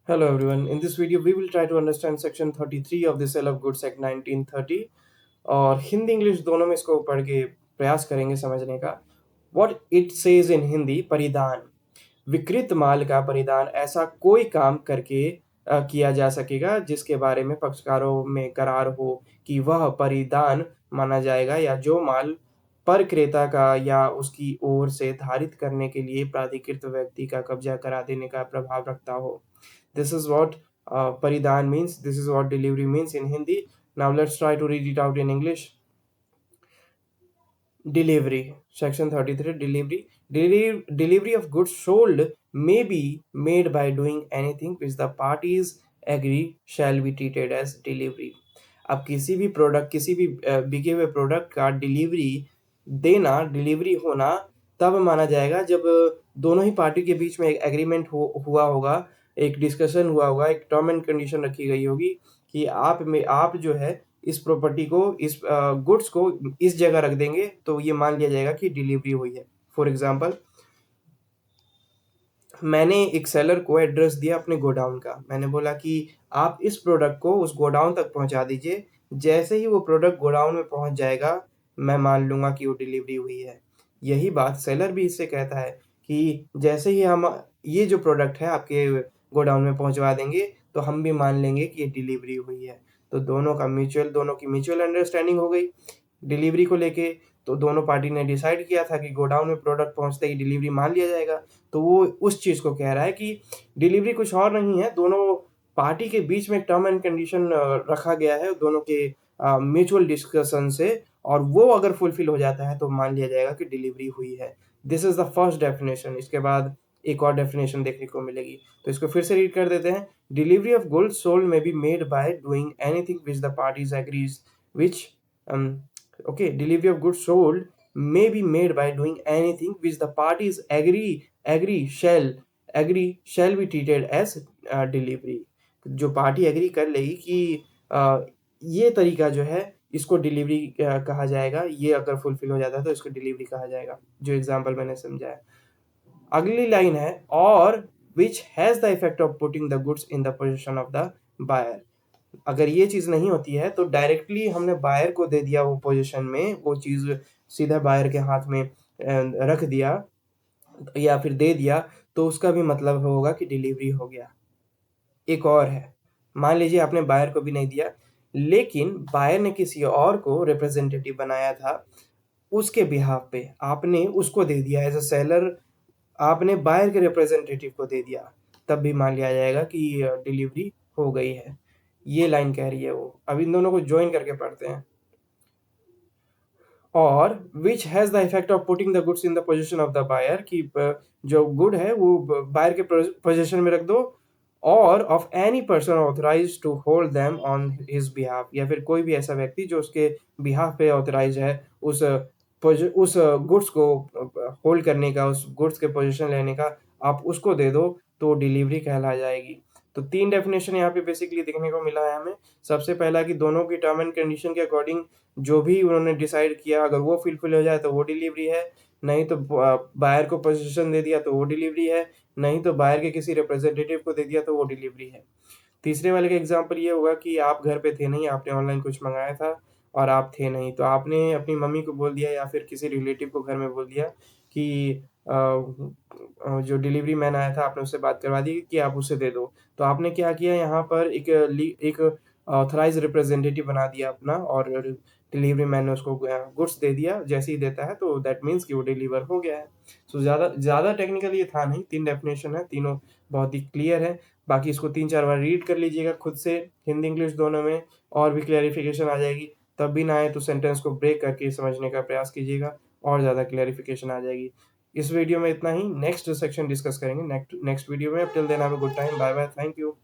Hello everyone. In this video, we will try to understand section 33 of the Sale of Goods Act 1930 और Hindi English दोनों में इसको पढ़ के प्रयास करेंगे समझने का। What it says in Hindi परिधान विकृत माल का परिधान ऐसा कोई काम करके किया जा सकेगा जिसके बारे में पक्षकारों में करार हो कि वह परिधान माना जाएगा या जो माल पर क्रेता का या उसकी ओर से धारित करने के लिए प्राधिकृत व्यक्ति का कब्जा करा देने का प्रभाव रखता हो। This is what Paridan means. This is what delivery means in Hindi. Now let's try to read it out in English. Delivery. Section 33. Delivery of goods sold may be made by doing anything which the parties agree shall be treated as delivery. अब किसी भी product किसी भी बिके हुए product का delivery होना तब माना जाएगा जब दोनों ही पार्टी के बीच में एक एग्रीमेंट हुआ होगा, एक डिस्कशन हुआ होगा, एक टर्म एंड कंडीशन रखी गई होगी कि आप जो है इस प्रॉपर्टी को इस गुड्स को इस जगह रख देंगे तो ये मान लिया जाएगा कि डिलीवरी हुई है। फॉर एग्जांपल, मैंने एक सेलर को एड्रेस दिया अपने गोडाउन का। मैंने बोला कि आप इस प्रोडक्ट को उस गोडाउन तक पहुंचा दीजिए। जैसे ही वो प्रोडक्ट गोडाउन में पहुंच जाएगा, मैं मान लूंगा कि वो डिलीवरी हुई है। यही बात सेलर भी इससे कहता है कि जैसे ही हम ये जो प्रोडक्ट है आपके गोडाउन में पहुंचवा देंगे तो हम भी मान लेंगे कि ये डिलीवरी हुई है। तो दोनों की म्यूचुअल अंडरस्टैंडिंग हो गई डिलीवरी को लेके। तो दोनों पार्टी ने डिसाइड किया था कि गोडाउन में प्रोडक्ट पहुंचते ही डिलीवरी मान लिया जाएगा। तो वो उस चीज़ को कह रहा है कि डिलीवरी कुछ और नहीं है, दोनों पार्टी के बीच में टर्म एंड कंडीशन रखा गया है दोनों के म्यूचुअल डिस्कशन से, और वो अगर फुलफिल हो जाता है तो मान लिया जाएगा कि डिलीवरी हुई है। This is the first definition. इसके बाद एक और डेफिनेशन देखने को मिलेगी, तो इसको फिर से रीड कर देते हैं। Delivery of goods sold may be made by doing anything which the parties agrees which okay, delivery of goods sold may be made by doing anything which the parties agree shall be treated as delivery। जो party agree कर लेगी कि ये तरीका जो है इसको delivery कहा जाएगा, ये अगर फुलफिल हो जाता है तो इसको डिलीवरी कहा जाएगा, जो एग्जांपल मैंने समझाया। अगली लाइन है और which has the effect of putting the goods in the possession of the buyer। अगर ये चीज़ नहीं होती है तो डायरेक्टली हमने बायर को दे दिया वो पोजीशन में, वो चीज़ सीधा बायर के हाथ में रख दिया या फिर दे दिया, तो उसका भी मतलब होगा कि डिलीवरी हो गया। एक और है, मान लीजिए आपने बायर को भी नहीं दिया लेकिन बायर ने किसी और को रिप्रेजेंटेटिव बनाया था, उसके बिहाफ पे आपने उसको दे दिया एज अ सेलर, आपने बायर के रिप्रेजेंटेटिव को दे दिया, तब भी मान लिया जाएगा कि डिलीवरी हो गई है। ये लाइन कह रही है वो। अब इन दोनों को ज्वाइन करके पढ़ते हैं। और which has the effect of putting the goods in the position of the buyer, कि जो गुड है वो बायर के पोजीशन में रख दो, और of any person authorise to hold them on his behalf, या फिर कोई भी ऐसा व्यक्ति जो उसके बिहाफ पे ऑथराइज है उस गुड्स को होल्ड करने का, उस गुड्स के पोजीशन लेने का, आप उसको दे दो तो डिलीवरी कहला जाएगी। तो 3 डेफिनेशन यहाँ पे बेसिकली देखने को मिला है हमें। सबसे पहला कि दोनों की टर्म एंड कंडीशन के अकॉर्डिंग जो भी उन्होंने डिसाइड किया अगर वो फुलफिल हो जाए तो वो डिलीवरी है, नहीं तो बायर को पोजीशन दे दिया तो वो डिलीवरी है, नहीं तो बायर के किसी रिप्रेजेंटेटिव को दे दिया तो वो डिलीवरी है। तीसरे वाले का एग्जांपल ये होगा कि आप घर पे थे नहीं, आपने ऑनलाइन कुछ मंगाया था और आप थे नहीं, तो आपने अपनी मम्मी को बोल दिया या फिर किसी रिलेटिव को घर में बोल दिया कि जो डिलीवरी मैन आया था आपने उससे बात करवा दी कि आप उसे दे दो। तो आपने क्या किया, यहाँ पर एक ऑथराइज रिप्रेजेंटेटिव बना दिया अपना, और डिलीवरी मैन ने उसको गुड्स दे दिया। जैसे ही देता है तो दैट मीन्स कि वो डिलीवर हो गया है। सो ज़्यादा टेक्निकल ये था नहीं, 3 डेफिनेशन है, तीनों बहुत ही क्लियर है। बाकी इसको 3-4 बार रीड कर लीजिएगा खुद से, हिंदी इंग्लिश दोनों में, और भी क्लैरिफिकेशन आ जाएगी। तब भी ना आए तो सेंटेंस को ब्रेक करके समझने का प्रयास कीजिएगा, और ज़्यादा क्लैरिफिकेशन आ जाएगी। इस वीडियो में इतना ही, नेक्स्ट सेक्शन डिस्कस करेंगे नेक्स्ट वीडियो में। Till then have a good time, bye bye, thank you.